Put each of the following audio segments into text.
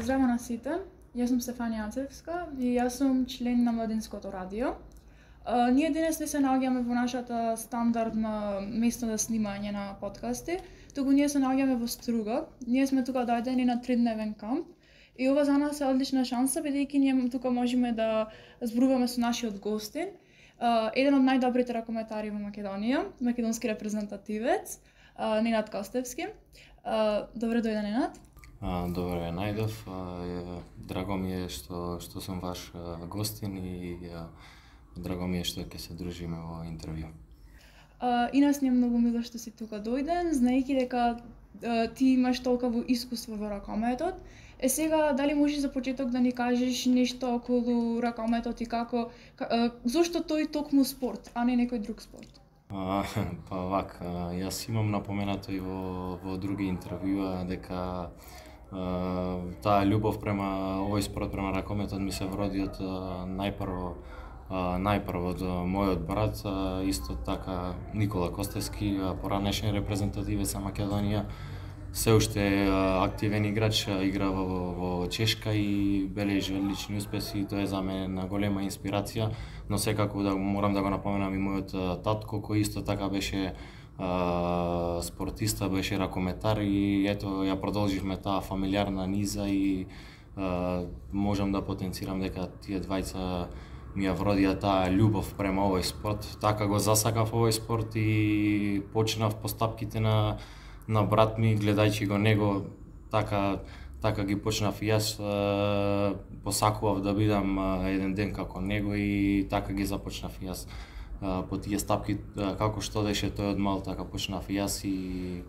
Здраво на сите, јас сум Стефанија Ацевска и јас сум член на Младинското радио. Ние денес не се наоѓаме во нашата стандардна место за снимање на подкасти, туку ние се наоѓаме во Струга. Ние сме тука доаѓани на 3-дневен камп и ова за нас е одлична шанса, бидејќи ние тука можеме да зборуваме со нашиот гостин, еден од најдобрите ракометари во Македонија, македонски репрезентативец, Ненад Костевски. Добре дојде, Ненад. Добре ве најдов. Драго ми е што сум ваш гостин и драго ми е што ќе се дружиме во интервју. И нас ни е многу мило што си тука дојден, знаејќи дека ти имаш толково искуство во ракометот. Сега, дали можеш за почеток да ни кажеш нешто околу ракометот и зошто тој токму спорт, а не некој друг спорт? Па вака, јас имам напоменато и во други интервјуа дека таа љубов према овој спорт, према ракометот ми се вроди од најпрво од мојот брат, исто така Никола Костевски, поранешен репрезентативец на Македонија, се уште активен играч, игра во Чешка и бележи одлични успеси, тоа е за мене голема инспирација, но секако морам да го напоменам и мојот татко, кој исто така беше спортиста, беше ракометар и ето ја продолживме таа фамилиарна низа и можам да потенцирам дека тие двајца ми ја вродија таа љубов према овој спорт. Така го засакав овој спорт и почнав постапките на брат ми, гледајќи го него, така ги почнав и јас, посакував да бидам еден ден како него и така ги започнав и јас по тие стапки, како што одеше тој од мал, така почнав и јас и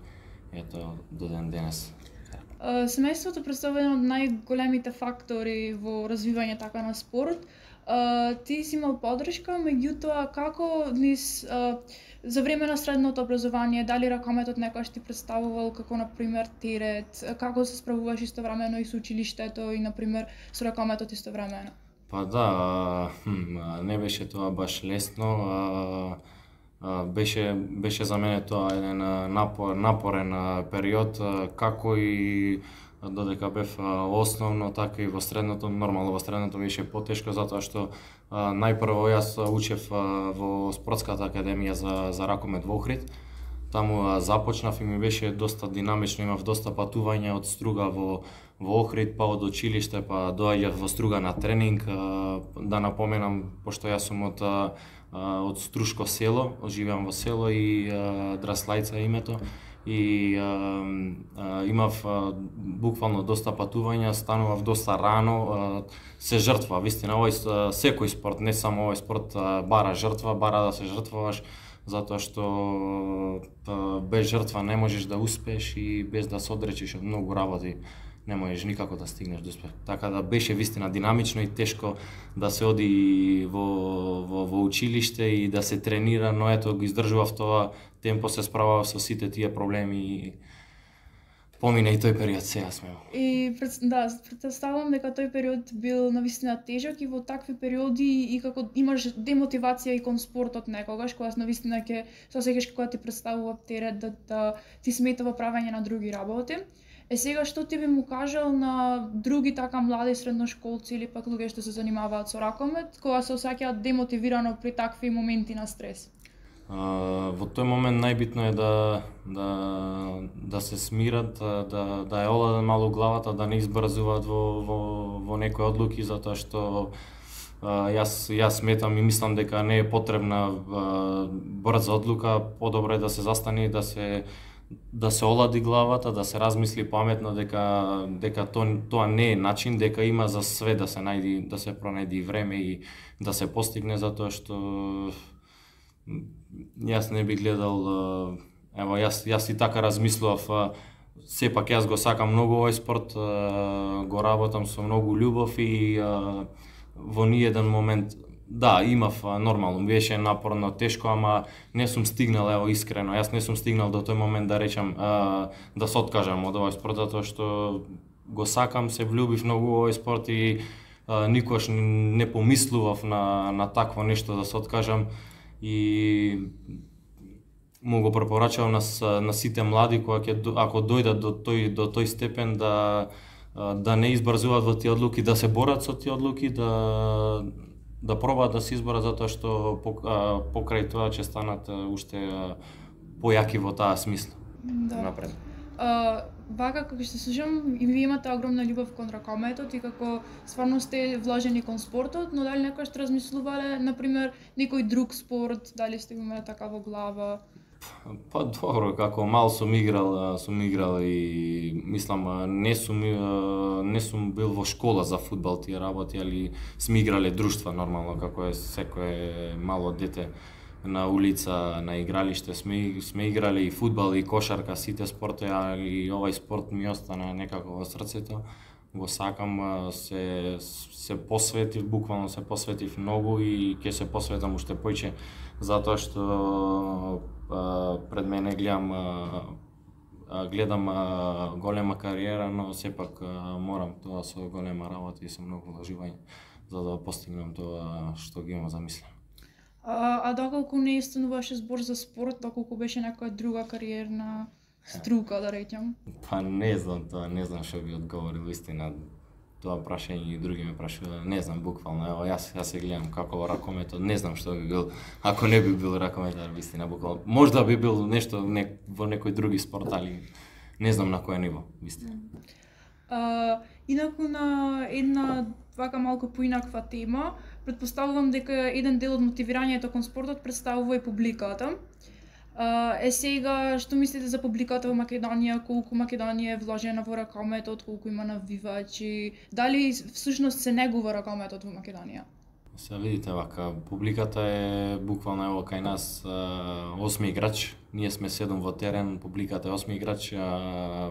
ето до ден денес. Семејството представува еден од најголемите фактори во развивање така на спорт. Ти си имал поддршка, меѓутоа како за време на средното образование, дали ракометот некогаш ти представувал како например терет, како се справуваш истовремено и со училиштето и например со ракометот истовремено? Па да, не беше тоа баш лесно. Беше за мене тоа еден напорен период, како и додека бев основно, така и во средното. Нормално во средното беше потешко затоа што најпрво јас учев во спортската академија за ракомет во Охрид. Таму започнав и ми беше доста динамично, имав доста патувања од Струга во Охрид, па од училиште, па доаѓав во Струга на тренинг. Да напоменам, пошто јас сум од Струшко село, живеам во село и Драслајца е името. И имав буквално доста патувања, станував доста рано, се жртва, вистина, секој спорт, не само овој спорт, бара жртва, бара да се жртвуваш, затоа што без жртва не можеш да успееш и без да се одречеш од многу работи не можеш никако да стигнеш до успех. Така да беше вистина динамично и тешко да се оди во училиште и да се тренира, но ето го издржував тоа темпо, се справав со сите тие проблеми и помина и тој период, сега сме. И претставувам дека тој период бил навистина тежок и во такви периоди и како имаш демотивација и кон спортот некогаш, кога навистина ќе се осеќаш кога ти претставува терет да ти смета во правење на други работи. Сега што ти би му кажал на други така млади средношколци или пак луѓе што се занимаваат со ракомет, кога се осеќаат демотивирано при такви моменти на стрес? Во тој момент најбитно е да се смират, да ја оладат малку главата, да не избрзуваат во некои одлуки, затоа што јас сметам и мислам дека не е потребна брза одлука, подобро е да се застане, да се олади главата, да се размисли паметно дека тоа не е начин, дека има за све да се пронајди време и да се постигне, затоа што јас не би гледал, ево јас и така размислував, сепак јас го сакам многу овој спорт, го работам со многу љубов и во ниеден момент да, имав нормално, беше напорно, тешко, ама не сум стигнал, ево искрено, јас не сум стигнал до тој момент да речам да се откажам од овој спорт, затоа што го сакам, се влюбив многу во овој спорт и никогаш не помислував на такво нешто да се откажам и му го препорачувам на сите млади кои ако дојдат до тој степен да не избрзуваат во тие одлуки, да се борат со тие одлуки, да пробаат да се изборат затоа што покрај тоа ќе станат уште појаки во таа смисла. Да. Напред. Вака како што слушам, и вие имате огромна љубов кон ракометот и како стварно сте влажени кон спортот, но дали некојаш размислувале, например, некој друг спорт, дали сте го имале така во глава? Па добро, како мал сум играл и мислам не сум бил во школа за фудбал тие работи, али сме играле друштва нормално како е секое мало дете на улица, на игралиште сме играле и фудбал и кошарка, сите спортови, и овај спорт ми остана некако во срцето. Го сакам, се посветив, буквално се посветив многу и ќе се посветам уште поиќе затоа што пред мене гледам голема кариера, но сепак морам тоа со голема работа и со многу вложување за да постигнам тоа што ги имам замислено. Доколку не стануваше збор за спорт, доколку беше некоја друга кариерна струка, да речем? Па не знам што би одговорил истина. Тоа прашање и други ме прашува, не знам буквално, ево јас се гледам како во ракометот, не знам што би бил ако не би бил ракометар, вистина буквално. Можда би бил нешто во некој други спорт, али не знам на кој ниво, вистина. Инаку на една вака малку поинаква тема, претпоставувам дека еден дел од мотивирањето кон спортот представува и публиката. Сега, што мислите за публиката во Македонија, колку Македонија е вложена во ракометот, колку има навивачи, дали всушност се негува ракометот во Македонија? Се видите вака, публиката е буквално ево кај нас 8 играч, ние сме 7 во терен, публиката е 8 играч,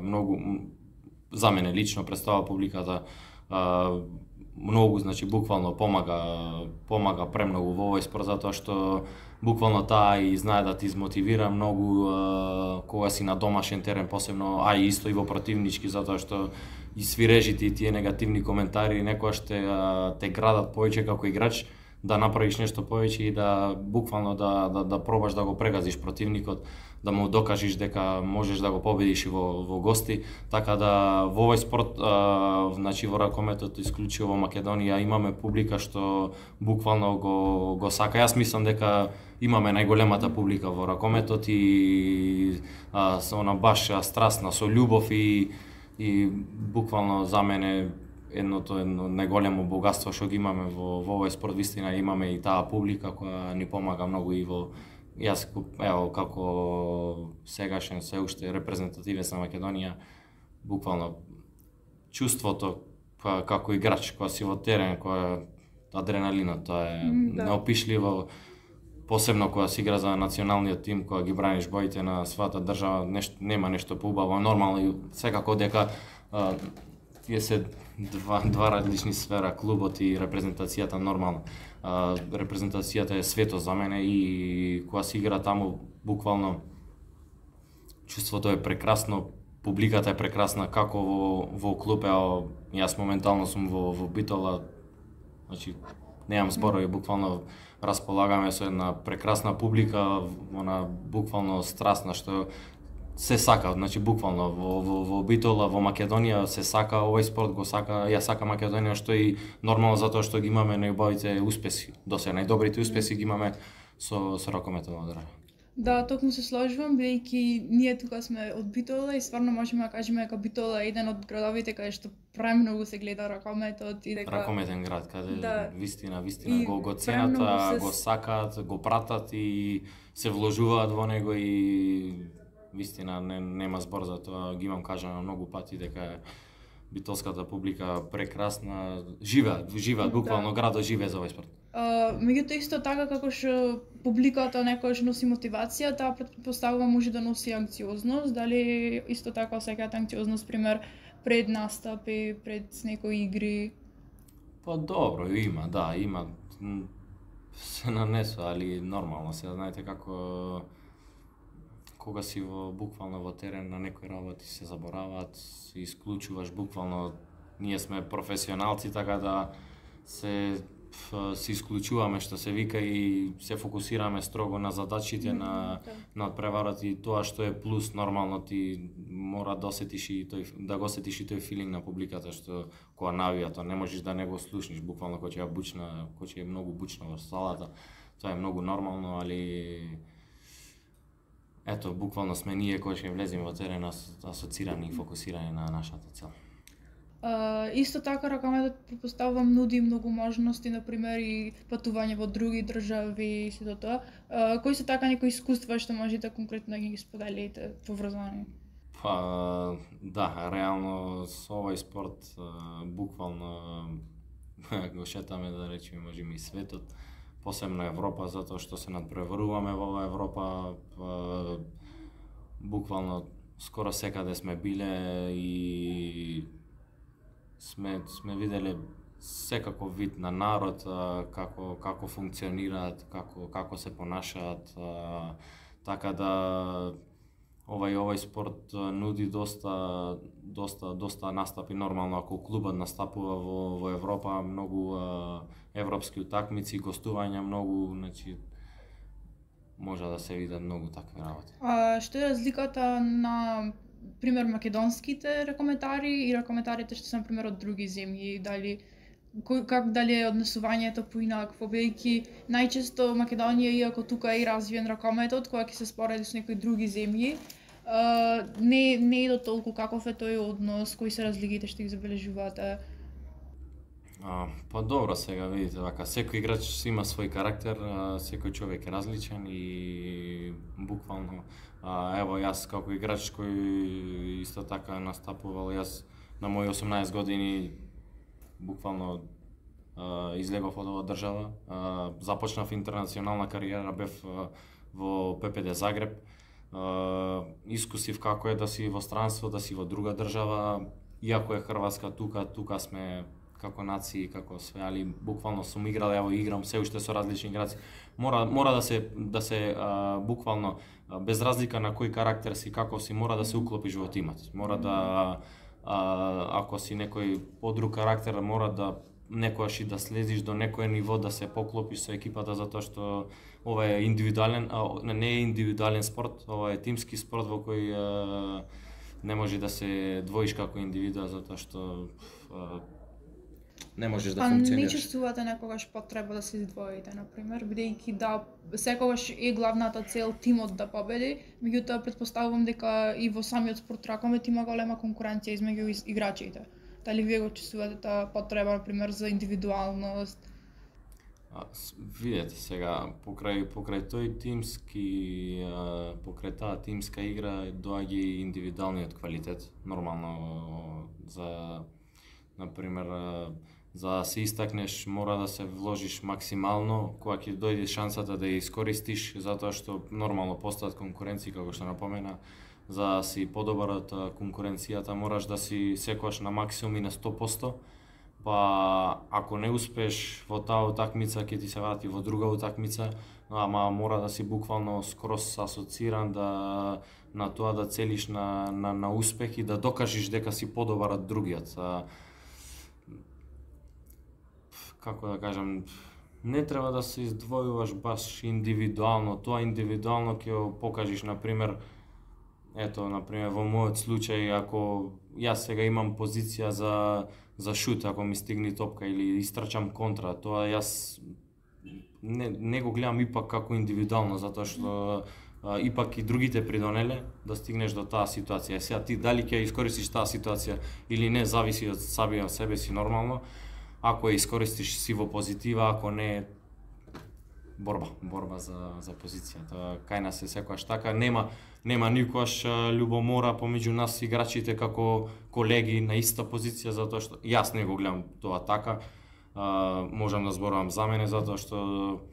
многу за мене лично представува публиката многу, значи буквално помага премногу во овој спорт затоа што буквално таа и знае да ти измотивира многу кога си на домашен терен посебно, а и исто и во противнички затоа што и свирежите и тие негативни коментари некогаш те градат повеќе како играч да направиш нешто повеќе и да буквално да пробаш да го прегазиш противникот, да му докажеш дека можеш да го победиш и во гости, така да во овој спорт, значи во ракометот исклучиво во Македонија имаме публика што буквално го сака. Јас мислам дека имаме најголемата публика во ракометот и она баш страстна со љубов и буквално за мене едно најголемо богатство што ги имаме во овој спорт, вистина имаме и таа публика која ни помага многу и во јас ево како сегашен се уште репрезентативен за Македонија, буквално чувството како играч кога си во терен, која адреналинот тоа е неопишливо, посебно кога се игра за националниот тим, кога ги браниш боите на својата држава, нема нешто поубаво, нормално и секако дека тие се два различни сфера, клубот и репрезентацијата нормално. Репрезентацијата е свето за мене и кога се игра таму буквално чувството е прекрасно, публиката е прекрасна како во клуб, јас моментално сум во Битола, значи немам зборови, буквално располагаме со една прекрасна публика, она буквално страстна што се сака, значи буквално во Битола, во Македонија се сака овој спорт, го сака, ја сака Македонија, што и нормално затоа што ги имаме најубавите успеси, доселе најдобрите успеси ги имаме со ракометот во држава. Да, токму се сложувам, бидејќи ние тука сме од Битола и стварно можеме да кажеме дека Битола е еден од градовите каде што премногу се гледа ракометот и дека ракометен град каде вистина го ценат, го сакаат, го пратат и се вложуваат во него и вистина нема збор за тоа, ги имам кажано многу пати дека битолската публика прекрасна, живеат буквално градот живее за овој спорт. Меѓутоа исто така како што публиката некогаш носи мотивација, таа претпоставувам може да носи анксиозност, дали исто така осеќаате анксиозност пример пред настапи, пред некои игри? Па добро, има се нанесува, али нормално се знаете како кога си буквално во терен на некои работи се забораваат, се исклучуваш буквално, ние сме професионалци, така да се се исклучуваме што се вика и се фокусираме строго на задачите, на надпреварата и тоа што е плюс, нормално ти мора да осетиш и го осетиш и тој филинг на публиката што кога навија, тоа не можеш да не го слушнеш, буквално кој ќе е многу бучна во салата. Тоа е многу нормално, али ето буквално сме ние кои ќе влеземе во терен асоцирани и фокусирани на нашата цел. Исто така ракометот претпоставувам нуди многу можности, например и патување во други држави и сето тоа. Кои се така некои искуства што можете конкретно да ги споделите поврзани? Да, реално со овој спорт буквално го шетаме, да речеме, можеме и светот, посебно Европа, затоа што се надпреваруваме во Европа, буквално скоро секаде сме биле и сме виделе секаков вид на народ, како функционираат, како се понашаат, така да овој спорт нуди доста настапи. Нормално ако клубот настапува во Европа, многу европски утакмици, гостувања многу, значи може да се видат многу такви работи. Што е разликата на пример македонските ракометари и ракометарите што се на пример од други земји, дали е однесувањето поинакво, бидејќи најчесто Македонија, иако тука е и развиен ракометот, кога ќе се спореди со некои други земји, не е до толку каков е тој однос, кои се разликите што ги забележувате? Добро, сега видите, вака секој играч има свој карактер, секој човек е различен и буквално ево јас како играч кој исто така настапувал, јас на мои 18 години буквално излегов од оваа држава, започнав интернационална кариера, бев во ППД Загреб, искусив како е да си во странство, да си во друга држава, иако е Хрватска тука сме како нации, како све, али буквално сум играл, ево играм се уште со различни играци. Мора да се буквално без разлика на кој карактер си, како си, мора да се уклопиш во тимот. Мора да ако си некој подруг карактер, мора да некојаш и да слезиш до некој ниво, да се поклопиш со екипата, затоа што ова е индивидуален, не е индивидуален спорт, ова е тимски спорт во кој не може да се двоиш како индивидуа, затоа што не можеш да функционираш. Не чувствувате некогаш потреба да се издвоите, например, бидејќи да секогаш е главната цел тимот да победи, меѓутоа претпоставувам дека и во самиот спорт ракомет има голема конкуренција измеѓу играчите. Дали вие го чувствувате таа потреба, например, за индивидуалност? Видете сега, покрај тој тимски, покрај таа тимска игра доаѓа и индивидуалниот квалитет. Нормално например, за да се истакнеш мора да се вложиш максимално, кога ќе дојде шансата да ја искористиш, затоа што нормално постојат конкуренции, како што напомена, за да си подобар од конкуренцијата мораш да си секогаш на максимум и на 100%, па ако не успееш во таа утакмица ќе ти се врати во друга утакмица, ама мора да си буквално скроз асоциран на тоа да целиш на успех и да докажеш дека си подобар од другиот. Како да кажам, не треба да се издвојуваш баш индивидуално, тоа индивидуално ќе го покажеш, например, во мојот случај, ако јас сега имам позиција за шут, ако ми стигне топка или истрчам контра, тоа јас не го гледам ипак како индивидуално, затоа што ипак и другите придонеле да стигнеш до таа ситуација. Сега ти дали ќе искористиш таа ситуација или не, зависи од самиот себе си нормално. Ако ја искористиш си во позитива, ако не, борба за позицијата. Кај нас е секогаш така, нема никогаш љубомора помеѓу нас играчите како колеги на иста позиција, затоа што јас не го гледам тоа така. Можам да зборувам за мене, затоа што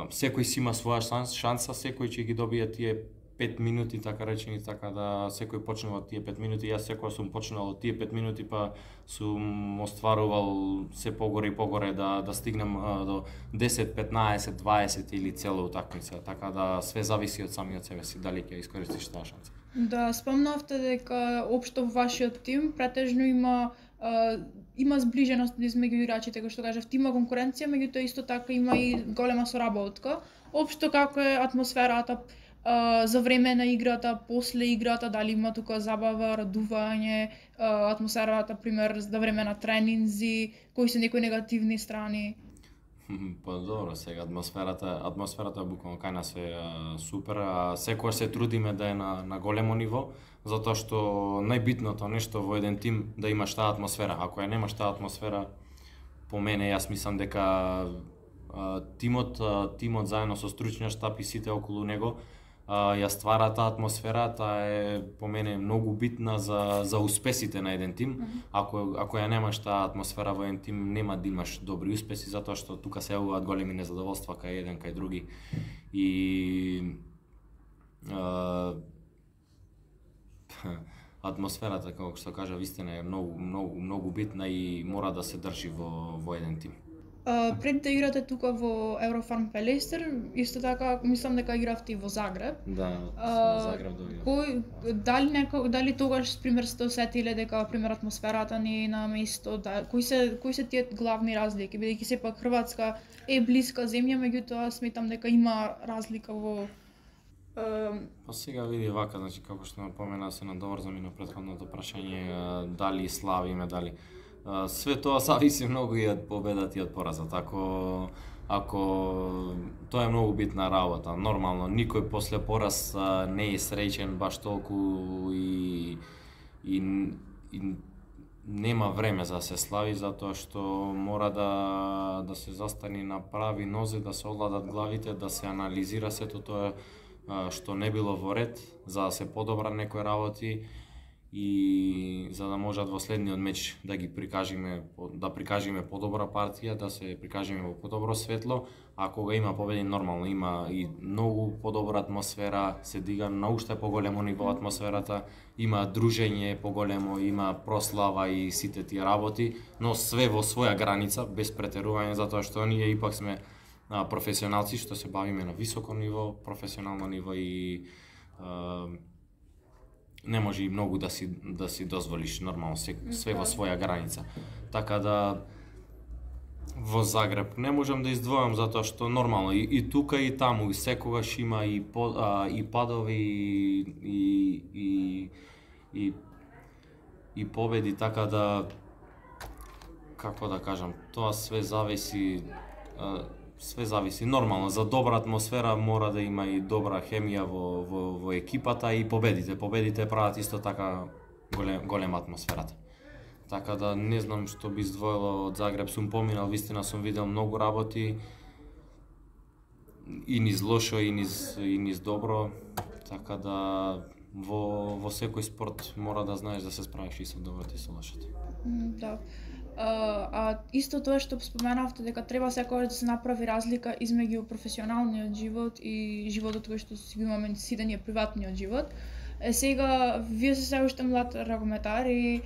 секој си има своја шанса, секој ќе ги добие тие 5 минути, така речени, така да секој почнува од тие 5 минути. Јас секогаш сум почнал од тие 5 минути, па сум остварувал се погоре и погоре да стигнем до 10, 15, 20 или цела утакмица, така да све зависи од самиот себе си, дали ќе искористиш таа шанса. Да, спомнавте дека општо во вашиот тим претежно има има зближеност измеѓу играчите, кој што кажав, има конкуренција, меѓутоа исто така има и голема соработка. Општо како е атмосферата за време на играта, после играта, дали има тука забава, радување, атмосферата, пример, за време на тренинзи, кои се некои негативни страни? Па добро, сега атмосферата буквално кај нас е супер, секогаш се трудиме да е на големо ниво, затоа што најбитното нешто во еден тим да имаш таа атмосфера. Ако ја немаш таа атмосфера, по мене јас мислам дека тимот заедно со стручниот штаб и сите околу него ја ствара таа атмосфера, таа е по мене многу битна за успесите на еден тим. Ако ја немаш таа атмосфера во еден тим, нема да имаш добри успеси, затоа што тука се јавуваат големи незадоволства кај еден кај други. И атмосферата, како што кажа, вистина е многу битна и мора да се држи во еден тим. Пред да играте тука во Еврофарм Пелестер, исто така мислам дека игравте и во Загреб. Да, во Загреб доиграв. Дали тогаш пример сте осетиле дека пример атмосферата не е на место, кои се тие главни разлики, бидејќи сепак Хрватска е блиска земја, меѓутоа сметам дека има разлика во Па сега види вака, значи како што напомена, се надоврзам и на претходното прашање, дали славиме, дали све тоа зависи многу и од победата и од поразот. Ако тоа е многу битна работа, нормално никој после пораз не е среќен баш толку и нема време за да се слави, затоа што мора да се застани на прави нозе, да се одладат главите, да се анализира сето тоа што не било во ред, за да се подобра некои работи и за да можат во следниот меч да прикажеме подобра партија, да се прикажеме во подобро светло, а кога има победи нормално има и многу подобра атмосфера, се дига на уште поголемо ниво атмосферата, има дружење поголемо, има прослава и сите тие работи, но све во своја граница, без претерување, затоа што ние ипак сме професионалци што се бавиме на високо ниво, професионално ниво и не може и многу да си дозволиш нормално све во своја граница. Така да во Загреб не можам да издвојам затоа што нормално и тука и таму и секогаш има и падови и победи, така да како да кажам, тоа све зависи нормално. За добра атмосфера мора да има и добра хемија во екипата и победите прават исто така голема атмосферата. Така да не знам што би издвоило од Загреб. Сум поминал, вистина сум видел многу работи и низ лошо и низ добро, така да во секој спорт мора да знаеш да се справиш и со доброто и со лошото. Да. Исто тоа што споменавте дека треба секогаш да се направи разлика измеѓу професионалниот живот и животот кој што си го имаме сите ние приватниот живот. Сега вие се уште млад рагометар и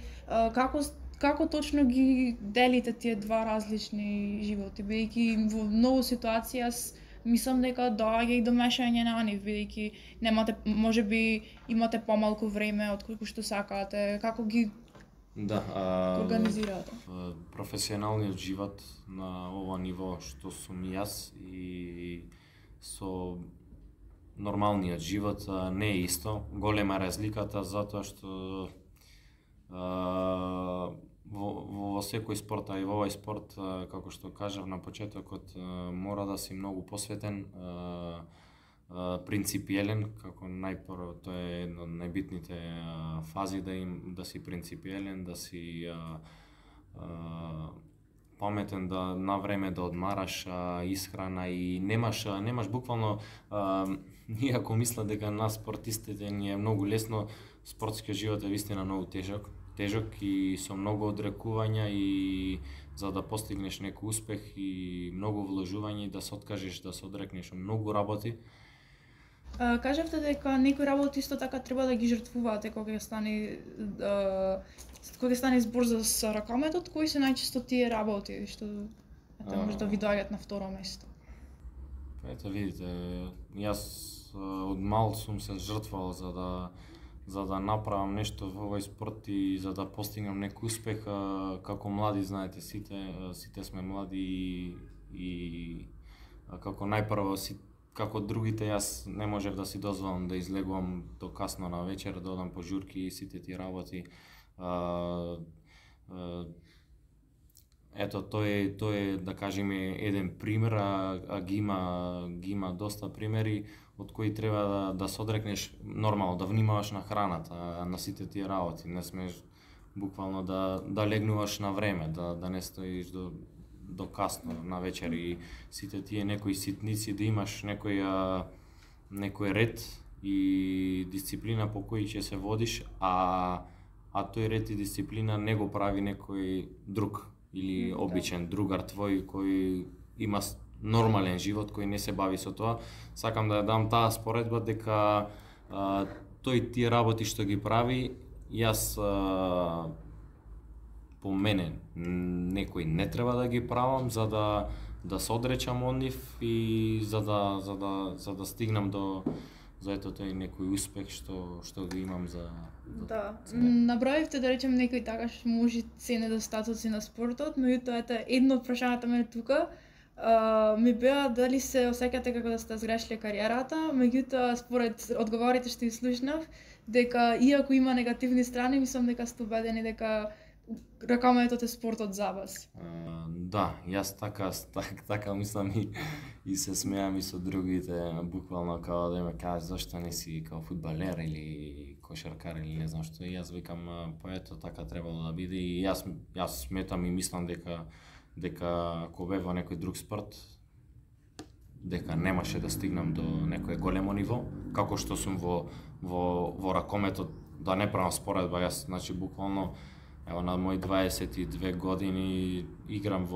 како точно ги делите тие два различни животи, бидејќи во многу ситуации јас мислам дека доаѓа и до мешање на нив, бидејќи немате, можеби имате помалку време од колку што сакате, како ги организирате? Професионалниот живот на ова ниво што сум јас и со нормалниот живот не е исто. Голема разликата затоа што во секој спорт, а и во овој спорт, како што кажав на почетокот, мора да си многу посветен, принципиелен, како најпрво тоа е една од најбитните фази да си принципиелен, да си паметен, да на време да одмараш, исхрана и немаш буквално ние ако мислам дека нас спортистите ни е многу лесно, спортскиот живот е вистина многу тежок и со многу одрекувања и за да постигнеш некој успех и многу вложување и да се откажеш, да се одрекнеш од многу работи. Кажавте дека некои работи исто така треба да ги жртвувате кога стане збор за ракометот. Кои се најчесто тие работи што може да ви доаѓаат на второ место? Ето видите, јас од мал сум се жртвувал за за да направам нешто во овој спорт и за да постигнам некој успех, како млади, знаете, сите сме млади и како најпрво како другите, јас не можев да си дозволам да излегувам до касно на вечер, да одам по журки и сите тие работи. Ето, тој е да кажеме еден пример, ги има доста примери од кои треба да се одрекнеш нормално, да внимаваш на храната, на сите тие работи, не смееш буквално да легнуваш на време, да не стоиш до касно на вечер и сите тие некои ситници, да имаш некој ред и дисциплина по кој ќе се водиш, а тој ред и дисциплина не го прави некој друг или обичен другар твој кој има нормален живот, кој не се бави со тоа. Сакам да ја дам таа споредба дека тој тие работи што ги прави, јас по мене некој не треба да ги правам за да се одречам од нив и за да стигнам до ето тој некој успех што го имам за Да, набравивте да речем некои така може се недостатоци на спортот, меѓутоа ето едно од прашањата мене тука ми беа дали се осеќате како да сте згрешили кариерата, меѓутоа според одговорите што ги слушнав, дека иако има негативни страни, мислам дека сте убедени дека ракометот е спортот за вас. Да, јас така мислам и се смеам и со другите, буквално као да ме кажат зашто не си као фудбалер или кошаркар или не знам што. И јас викам па ето така требало да биде и јас сметам и мислам дека ако бев во некој друг спорт, дека немаше да стигнам до некое големо ниво, како што сум во ракометот, да не правам споредба, јас значи буквално ево на мои 22 години играм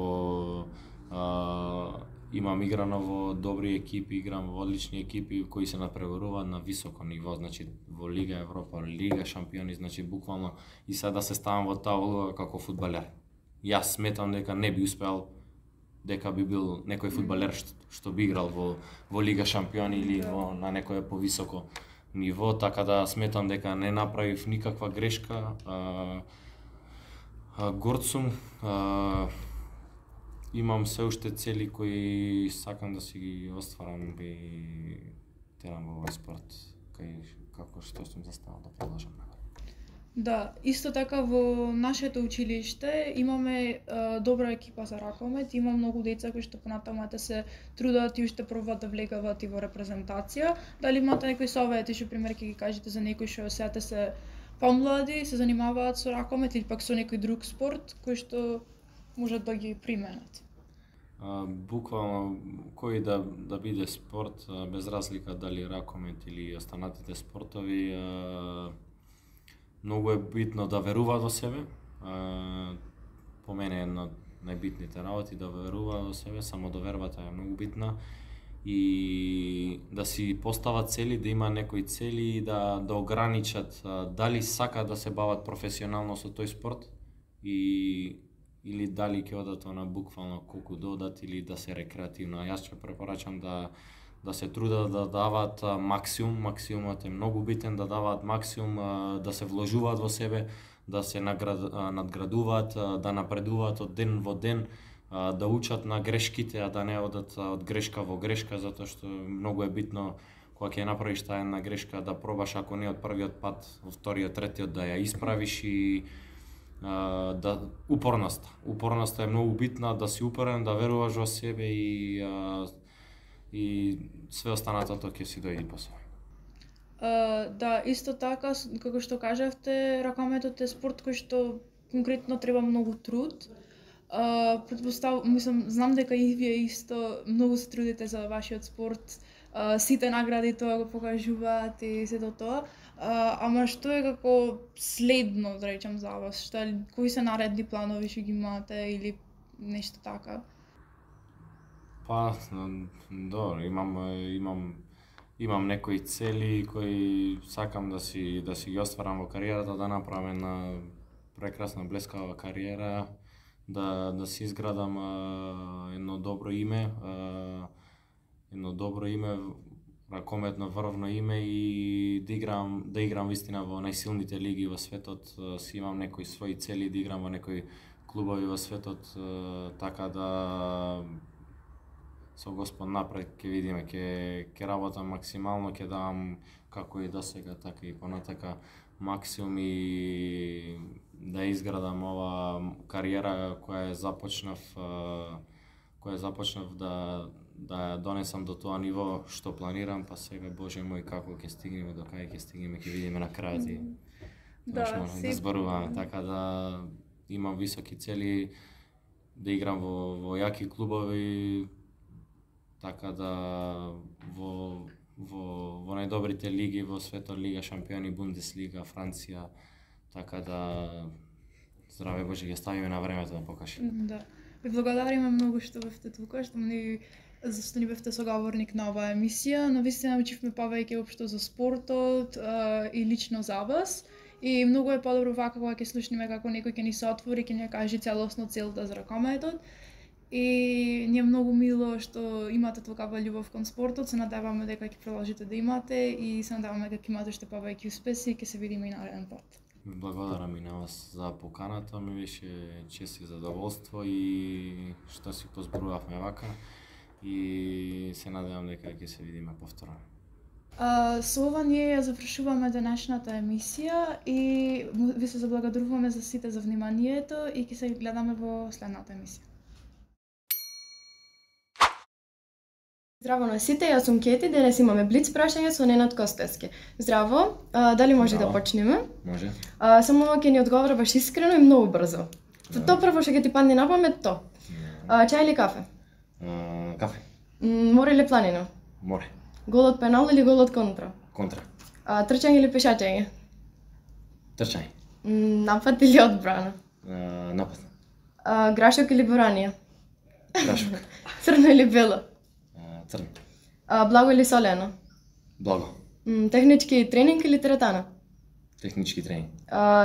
имам играно во добри екипи, играм во одлични екипи кои се напреваруваат на високо ниво, значи во Лига Европа, Лига Шампиони, значи буквално и сега да се ставам во таа улога како фудбалер. Јас сметам дека не би успеал дека би бил некој фудбалер што би играл во Лига Шампиони или на некое повисоко ниво, така да сметам дека не направив никаква грешка. Горд сум, имам се уште цели кои сакам да си ги остварам и терам во овој спорт, како што сум заставал да продолжам. Да, исто така во нашето училиште имаме добра екипа за ракомет, има многу деца кои што понатаму се трудат и уште пробаат да влегават и во репрезентација. Дали имате некои совети, што пример ќе ги кажете за некои што сета се помлади, се занимаваат со ракомет или пак со некој друг спорт кој што можат да ги применат? Буквално кој да биде спорт, без разлика дали ракомет или останатите спортови, многу е битно да веруваат во себе. По мене една од најбитните работи да веруваат во себе, самодовербата е многу битна и да си постават цели, да има некои цели и да ограничат дали сакаат да се бават професионално со тој спорт или дали ќе одат на буквално колку да одат или да се рекреативно. Јас ќе препорачам да се трудат да даваат максимум, максимумот е многу битен, да даваат максимум, да се вложуваат во себе, да се надградуваат, да напредуваат од ден во ден, да учат на грешките, а да не одат од грешка во грешка, затоа што многу е битно кога ќе направиш таа една грешка да пробаш, ако не од првиот пат, во вториот, третиот да ја исправиш и упорноста е многу битна, да си упорен, да веруваш во себе и све останатото ќе си дојде по себе. Да, исто така, како што кажавте, ракометот е спорт кој што конкретно треба многу труд. Знам дека и вие исто многу се трудите за вашиот спорт, сите награди тоа го покажуваат и сето тоа. Ама што е како следно, да речем, за вас? Кои се наредни планови што ги имате или нешто така? Па, добро, имам некои цели кои сакам да си ги остварам во кариерата, да направам една прекрасна блескава кариера, да си изградам едно добро име ракометно врвно име и да играм вистина во најсилните лиги во светот. Си имам некои своји цели да играм во некои клубови во светот, така да со Господ напред ќе видиме, ќе работам максимално, ќе давам како и досега, така и понатака максимум и да изградам ова кариера која започнав да ја донесам до тоа ниво што планирам, па сега Боже мој како ќе стигнеме, до кај ќе стигнеме, ќе видиме на крајот и да зборуваме, така да имам високи цели, да играм во јаки клубови, така да во најдобрите лиги во светот, Лига Шампиони, Бундеслига, Франција, така да здраве Боже ќе ставиме на времето да покаже. Да. Ви благодариме многу што бевте тука, што ни бевте соговорник на оваа емисија, но вистина научивме повеќе општо за спортот и лично за вас. И многу е подобро вака кога ќе слушнеме како некој ќе ни се отвори, ќе ни каже целосно целта за ракометот. И ни е многу мило што имате толкова љубов кон спортот, се надеваме дека ќе продолжите да имате и се надеваме дека имате уште повеќе успеси и ќе се видиме и нареден пат. Благодарам и на вас за поканата, ми беше чест и задоволство и што си позборувавме вака и се надевам дека ќе се видиме повторно. Со ова ние ја завршуваме денешната емисија и ви се заблагодаруваме за сите за вниманието и ќе се гледаме во следната емисија. Здраво на сите, јас сум Кети, денес имаме блиц прашање со Ненад Костевски. Здраво, дали може да почнеме? Може. Само ќе ни одговора баш искрено и многу брзо. То прво што ќе ти падне на памет, то. Чај или кафе? Кафе. Море или планина? Море. Гол од пенал или гол од контра? Контра. Трчање или пешачење? Трчање. Напад или одбрана? Напад. Грашок или боранија? Грашок. Црно или бело? Црно. Благо или солено? Благо. Технички тренинг или теретана? Технички тренинг.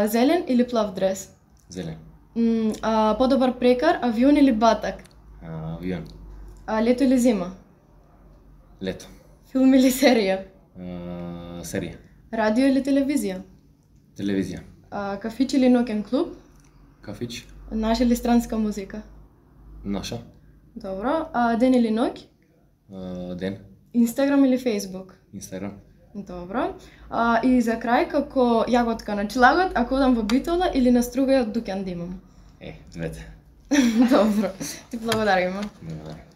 Зелен или плав дрес? Зелен. Подобар прекар, авион или батак? Авион. Лето или зима? Лето. Филм или серија? Серија. Радио или телевизија? Телевизија. Кафич или ноќен клуб? Кафич. Наша или странска музика? Наша. Добро. Ден или ноќ? Ден. Инстаграм или Фейсбук? Инстаграм. Добро. И за крај, како јаготка на члагот, ако одам во Битола или на Стругај од Дуќан да имам? Двете. Добро. Ти благодариме. Благодарам.